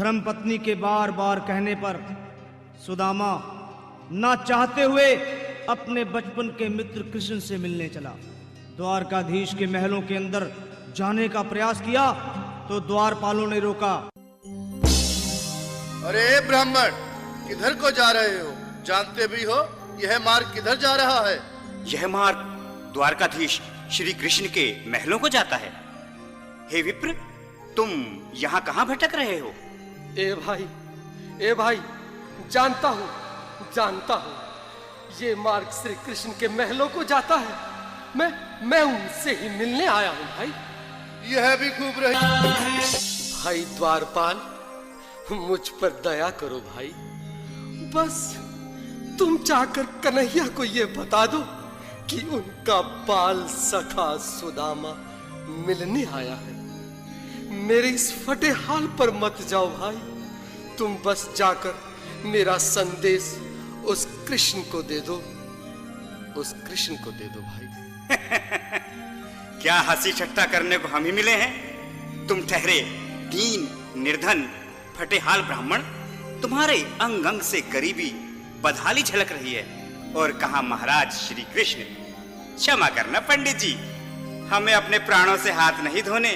धर्मपत्नी के बार बार कहने पर सुदामा ना चाहते हुए अपने बचपन के मित्र कृष्ण से मिलने चला। द्वारकाधीश के महलों के अंदर जाने का प्रयास किया तो द्वारपालों ने रोका। अरे ब्राह्मण, किधर को जा रहे हो? जानते भी हो यह मार्ग किधर जा रहा है? यह मार्ग द्वारकाधीश श्री कृष्ण के महलों को जाता है। हे विप्र, तुम यहाँ कहाँ भटक रहे हो? ए भाई, जानता हूँ ये मार्ग श्री कृष्ण के महलों को जाता है। मैं उनसे ही मिलने आया हूँ भाई। यह भी खूब रही। भाई द्वारपाल, मुझ पर दया करो भाई। बस तुम जाकर कन्हैया को ये बता दो कि उनका बाल सखा सुदामा मिलने आया है। मेरे इस फटे हाल पर मत जाओ भाई। तुम बस जाकर मेरा संदेश उस कृष्ण को दे दो भाई। क्या हंसी ठट्टा करने को हम ही मिले हैं? तुम ठहरे दीन निर्धन फटेहाल ब्राह्मण, तुम्हारे अंग अंग से गरीबी बदहाली झलक रही है। और कहा महाराज श्री कृष्ण। क्षमा करना पंडित जी, हमें अपने प्राणों से हाथ नहीं धोने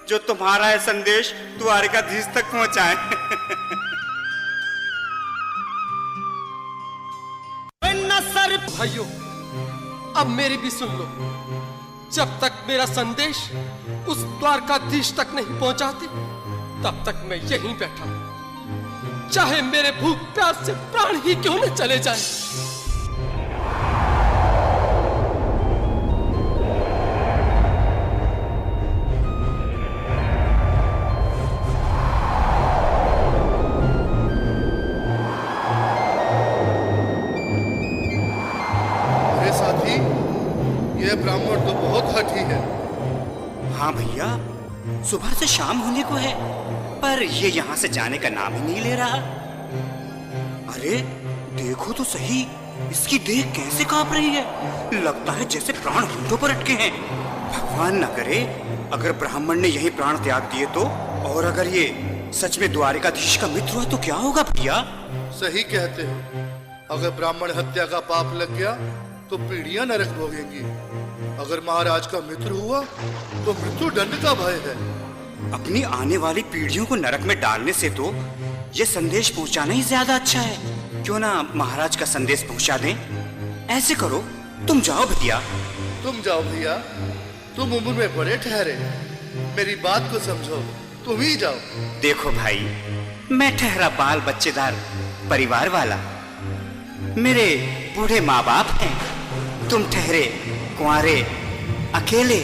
जो तुम्हारा यह संदेश द्वारकाधीश तक पहुंचाए। भाइयों, अब मेरी भी सुन लो। जब तक मेरा संदेश उस द्वारकाधीश तक नहीं पहुंचाते, तब तक मैं यहीं बैठा हूं, चाहे मेरे भूख प्यास से प्राण ही क्यों न चले जाएं। ब्राह्मण तो बहुत हठी है। हाँ भैया, सुबह से शाम होने को है, पर ये यहाँ से जाने का नाम ही नहीं ले रहा। अरे देखो तो सही, इसकी देह कैसे कांप रही है। लगता है जैसे प्राण होठों पर अटके हैं। भगवान न करे अगर ब्राह्मण ने यही प्राण त्याग दिए तो। और अगर ये सच में द्वारकाधीश का मित्र हुआ तो क्या होगा भैया? सही कहते हो। अगर ब्राह्मण हत्या का पाप लग गया तो पीढ़ियां नरक भोगेंगी। अगर महाराज का मित्र हुआ तो मृत्यु दंड का भय है। अपनी आने वाली पीढ़ियों को नरक में डालने से तो ये संदेश पहुंचाना ही ज्यादा अच्छा है। क्यों ना महाराज का संदेश पहुंचा दें? ऐसे करो, तुम जाओ भैया। तुम जाओ भैया, तुम उम्र में बड़े ठहरे, मेरी बात को समझो, तुम ही जाओ। देखो भाई, मैं ठहरा बाल बच्चेदार परिवार वाला, मेरे बूढ़े माँ बाप हैं। तुम ठहरे कुंवारे अकेले।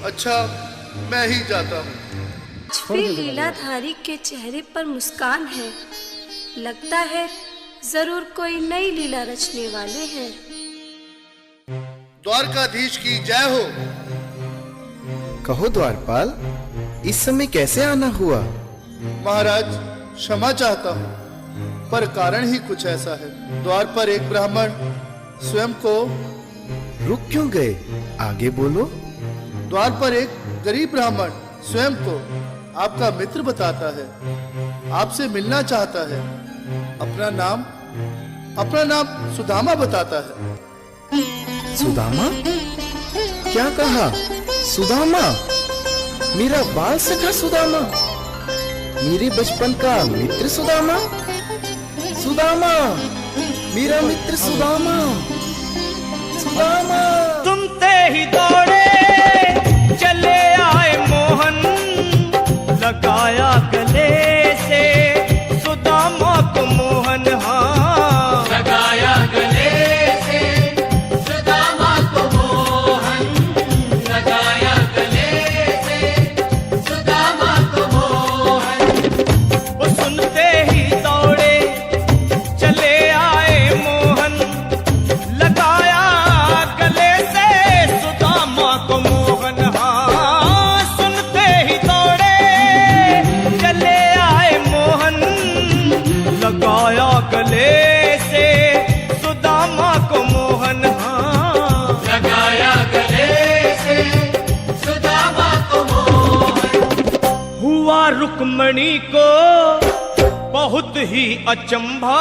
अच्छा, मैं ही जाता हूँ। फिर लीलाधारी के चेहरे पर मुस्कान है। लगता है जरूर कोई नई लीला रचने वाले हैं। द्वारकाधीश की जय हो। कहो द्वारपाल, इस समय कैसे आना हुआ? महाराज, क्षमा चाहता हूँ, पर कारण ही कुछ ऐसा है। द्वार पर एक ब्राह्मण स्वयं को। रुक क्यों गए? आगे बोलो। द्वार पर एक गरीब ब्राह्मण स्वयं को आपका मित्र बताता है, आपसे मिलना चाहता है। अपना नाम सुदामा बताता है। सुदामा? क्या कहा? सुदामा? मेरा बाल सखा सुदामा? मेरे बचपन का मित्र सुदामा? सुदामा, मेरा मित्र सुदामा। सुदामा। तुम ते ही दौड़े चले आए मोहन, लगाया गले से सुदामा को मोहन। हाँ, लगाया गले से सुदामा को मोहन, लगाया गले से सुदामा को मोहन। वो सुनते ही दौड़े चले आए मोहन, लगाया गले से सुदामा को मोहन। हाँ, सुनते ही दौड़े चले आए मोहन, लगाया गले से सुदामा को मोहन। हाँ, लगाया गले से सुदामा को मोहन। हुआ रुक्मणी को ही अचंभा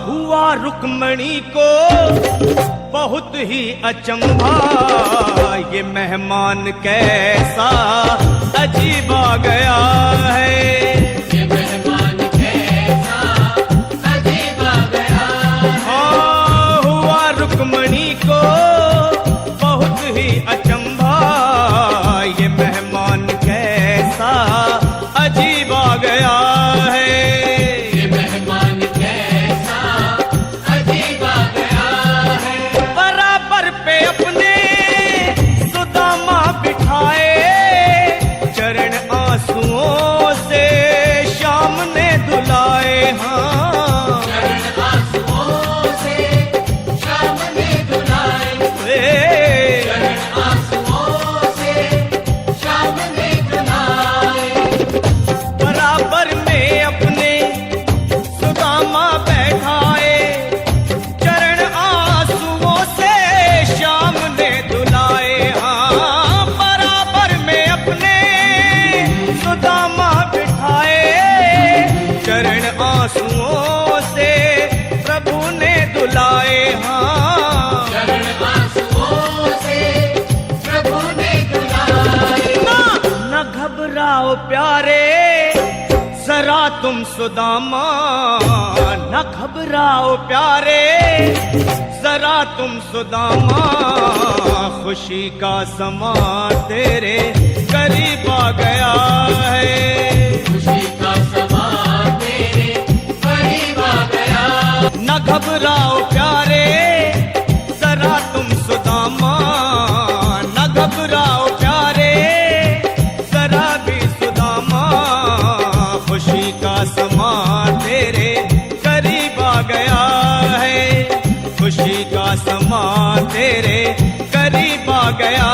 हुआ रुक्मणी को, बहुत ही अचंभा, ये मेहमान कैसा अजीब आ गया है। ये मेहमान कैसा अजीब आ गया है। हाँ, हुआ रुक्मणी को बहुत ही अचंभा, ये मेहमान कैसा अजीब आ गया है। ये मेहमान कैसा अजीब आ गया है। बराबर पे अपने सुदामा बिठाए, चरण आंसुओं से शाम ने धुलाए। हाँ, चरण आंसुओं से शाम ने धुलाए। वे चरण आंसुओं से शाम ने धुलाए। बराबर में अपने सुदामा बैठाए, चरण आंसुओं से शाम ने धुलाए। हाँ, बराबर में अपने सुदामा बिठाए, चरण आंसुओं से प्रभु ने धुलाए। हाँ, चरण आंसुओं से प्रभु ने धुलाए। न घबराओ प्यारे जरा तुम सुदामा, न घबराओ प्यारे जरा तुम सुदामा, खुशी का समा तेरे करीब आ गया है। खुशी का समा तेरे करीब आ गया। न घबराओ प्यारे जरा तुम सुदामा, न घबराओ प्यारे जरा भी सुदामा, खुशी का समा तेरे करीब आ गया है। खुशी का समा तेरे करीब आ गया